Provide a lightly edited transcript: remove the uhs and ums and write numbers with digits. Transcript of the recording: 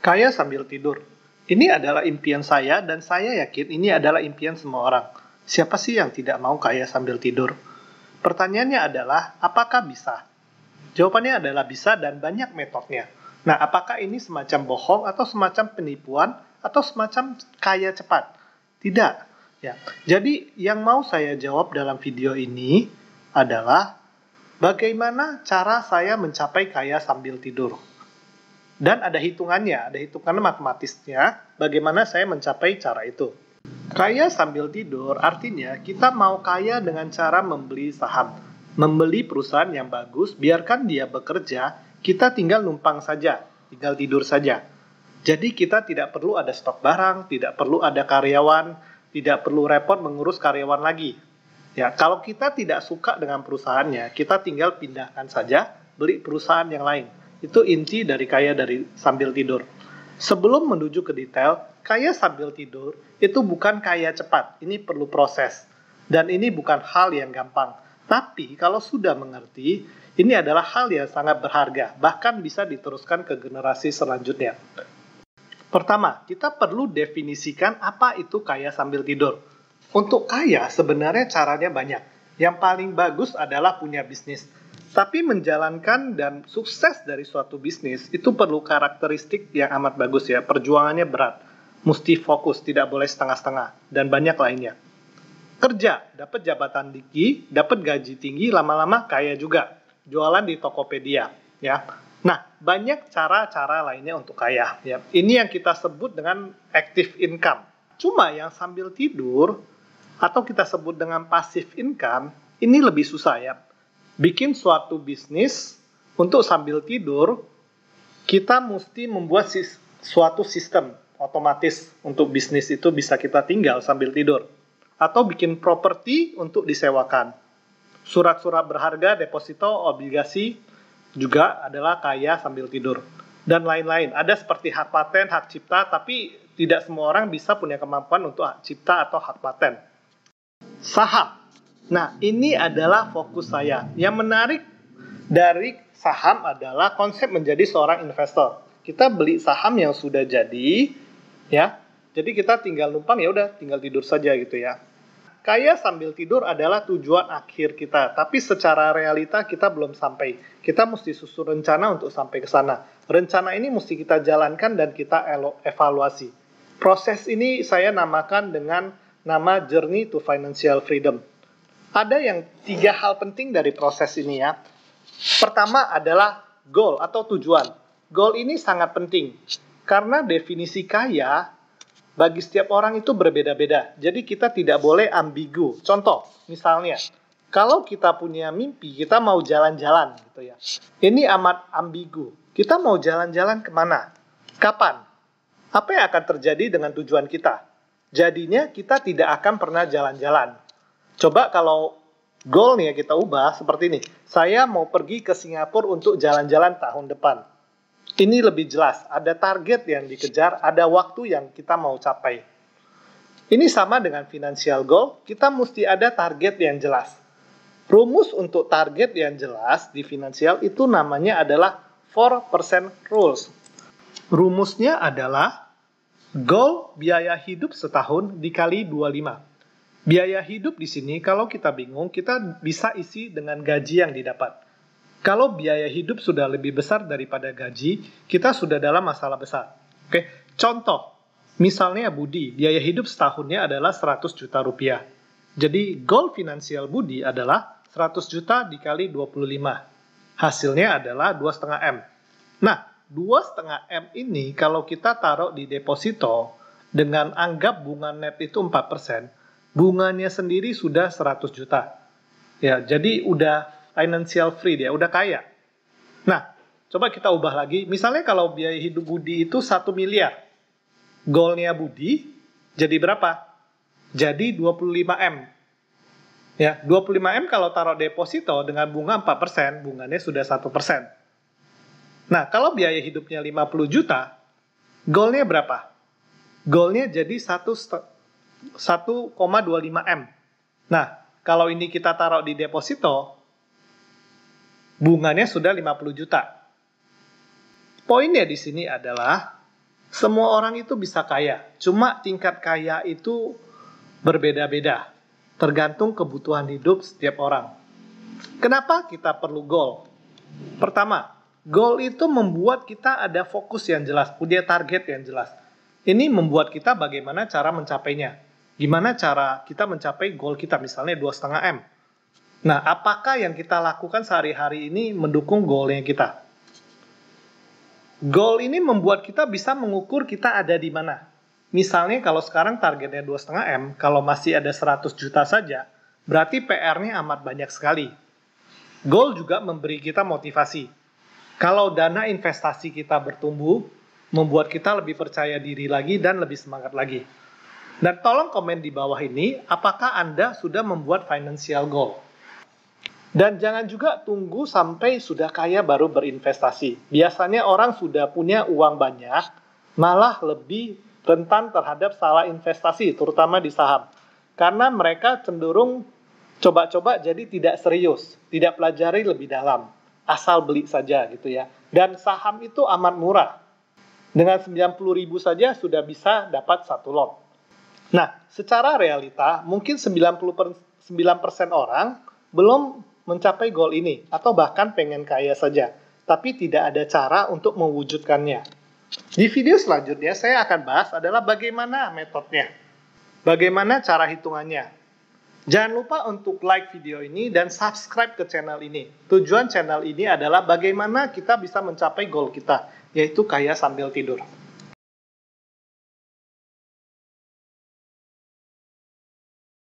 Kaya sambil tidur. Ini adalah impian saya dan saya yakin ini adalah impian semua orang. Siapa sih yang tidak mau kaya sambil tidur? Pertanyaannya adalah, apakah bisa? Jawabannya adalah bisa dan banyak metodenya. Nah, apakah ini semacam bohong atau semacam penipuan atau semacam kaya cepat? Tidak. Ya. Jadi, yang mau saya jawab dalam video ini adalah bagaimana cara saya mencapai kaya sambil tidur. Dan ada hitungan matematisnya, bagaimana saya mencapai cara itu. Kaya sambil tidur artinya kita mau kaya dengan cara membeli saham. Membeli perusahaan yang bagus, biarkan dia bekerja, kita tinggal numpang saja, tinggal tidur saja. Jadi kita tidak perlu ada stok barang, tidak perlu ada karyawan, tidak perlu repot mengurus karyawan lagi. Ya, kalau kita tidak suka dengan perusahaannya, kita tinggal pindahkan saja, beli perusahaan yang lain. Itu inti dari kaya dari sambil tidur. Sebelum menuju ke detail, kaya sambil tidur itu bukan kaya cepat. Ini perlu proses. Dan ini bukan hal yang gampang. Tapi kalau sudah mengerti, ini adalah hal yang sangat berharga. Bahkan bisa diteruskan ke generasi selanjutnya. Pertama, kita perlu definisikan apa itu kaya sambil tidur. Untuk kaya sebenarnya caranya banyak. Yang paling bagus adalah punya bisnis. Tapi menjalankan dan sukses dari suatu bisnis itu perlu karakteristik yang amat bagus ya. Perjuangannya berat, mesti fokus, tidak boleh setengah-setengah, dan banyak lainnya. Kerja, dapat jabatan tinggi, dapat gaji tinggi, lama-lama kaya juga. Jualan di Tokopedia, ya. Nah, banyak cara-cara lainnya untuk kaya. Ya. Ini yang kita sebut dengan active income. Cuma yang sambil tidur, atau kita sebut dengan passive income, ini lebih susah ya. Bikin suatu bisnis untuk sambil tidur, kita mesti membuat suatu sistem otomatis untuk bisnis itu bisa kita tinggal sambil tidur. Atau bikin properti untuk disewakan. Surat-surat berharga, deposito, obligasi juga adalah kaya sambil tidur. Dan lain-lain. Ada seperti hak paten, hak cipta, tapi tidak semua orang bisa punya kemampuan untuk hak cipta atau hak paten. Saham. Nah, ini adalah fokus saya. Yang menarik dari saham adalah konsep menjadi seorang investor. Kita beli saham yang sudah jadi, ya. Jadi kita tinggal numpang, ya udah, tinggal tidur saja gitu ya. Kaya sambil tidur adalah tujuan akhir kita, tapi secara realita kita belum sampai. Kita mesti susun rencana untuk sampai ke sana. Rencana ini mesti kita jalankan dan kita evaluasi. Proses ini saya namakan dengan nama Journey to Financial Freedom. Ada yang 3 hal penting dari proses ini ya. Pertama adalah goal atau tujuan. Goal ini sangat penting karena definisi kaya bagi setiap orang itu berbeda-beda. Jadi kita tidak boleh ambigu. Contoh, misalnya, kalau kita punya mimpi, kita mau jalan-jalan gitu ya. Ini amat ambigu. Kita mau jalan-jalan kemana? Kapan? Apa yang akan terjadi dengan tujuan kita? Jadinya kita tidak akan pernah jalan-jalan. Coba kalau goalnya kita ubah seperti ini. Saya mau pergi ke Singapura untuk jalan-jalan tahun depan. Ini lebih jelas. Ada target yang dikejar, ada waktu yang kita mau capai. Ini sama dengan financial goal. Kita mesti ada target yang jelas. Rumus untuk target yang jelas di finansial itu namanya adalah 4% rules. Rumusnya adalah goal biaya hidup setahun dikali 25. Biaya hidup di sini, kalau kita bingung, kita bisa isi dengan gaji yang didapat. Kalau biaya hidup sudah lebih besar daripada gaji, kita sudah dalam masalah besar. Oke, contoh, misalnya Budi, biaya hidup setahunnya adalah 100 juta rupiah. Jadi, goal finansial Budi adalah 100 juta dikali 25. Hasilnya adalah 2,5 M. Nah, 2,5 M ini kalau kita taruh di deposito, dengan anggap bunga net itu 4%, bunganya sendiri sudah 100 juta. Ya, jadi udah financial free dia, udah kaya. Nah, coba kita ubah lagi. Misalnya kalau biaya hidup Budi itu 1 miliar. Goalnya Budi jadi berapa? Jadi 25 M. Ya, 25 M kalau taruh deposito dengan bunga 4%, bunganya sudah 1%. Nah, kalau biaya hidupnya 50 juta, goalnya berapa? Goalnya jadi 1,25 M. Nah, kalau ini kita taruh di deposito, bunganya sudah 50 juta. Poinnya di sini adalah Semua orang itu bisa kaya, cuma tingkat kaya itu berbeda-beda, tergantung kebutuhan hidup setiap orang. Kenapa kita perlu goal? Pertama, goal itu membuat kita ada fokus yang jelas, punya target yang jelas. Ini membuat kita bagaimana cara mencapainya. Gimana cara kita mencapai goal kita, misalnya 2,5 M. Nah, apakah yang kita lakukan sehari-hari ini mendukung goalnya kita? Goal ini membuat kita bisa mengukur kita ada di mana. Misalnya kalau sekarang targetnya 2,5 M, kalau masih ada 100 juta saja, berarti PR-nya amat banyak sekali. Goal juga memberi kita motivasi. Kalau dana investasi kita bertumbuh, membuat kita lebih percaya diri lagi dan lebih semangat lagi. Dan tolong komen di bawah ini, apakah Anda sudah membuat financial goal? Dan jangan juga tunggu sampai sudah kaya baru berinvestasi. Biasanya orang sudah punya uang banyak, malah lebih rentan terhadap salah investasi, terutama di saham. Karena mereka cenderung coba-coba jadi tidak serius, tidak pelajari lebih dalam, asal beli saja gitu ya. Dan saham itu amat murah. Dengan 90.000 saja sudah bisa dapat satu lot. Nah, secara realita mungkin 99% orang belum mencapai goal ini atau bahkan pengen kaya saja, tapi tidak ada cara untuk mewujudkannya. Di video selanjutnya saya akan bahas adalah bagaimana metodenya, bagaimana cara hitungannya. Jangan lupa untuk like video ini dan subscribe ke channel ini. Tujuan channel ini adalah bagaimana kita bisa mencapai goal kita, yaitu kaya sambil tidur.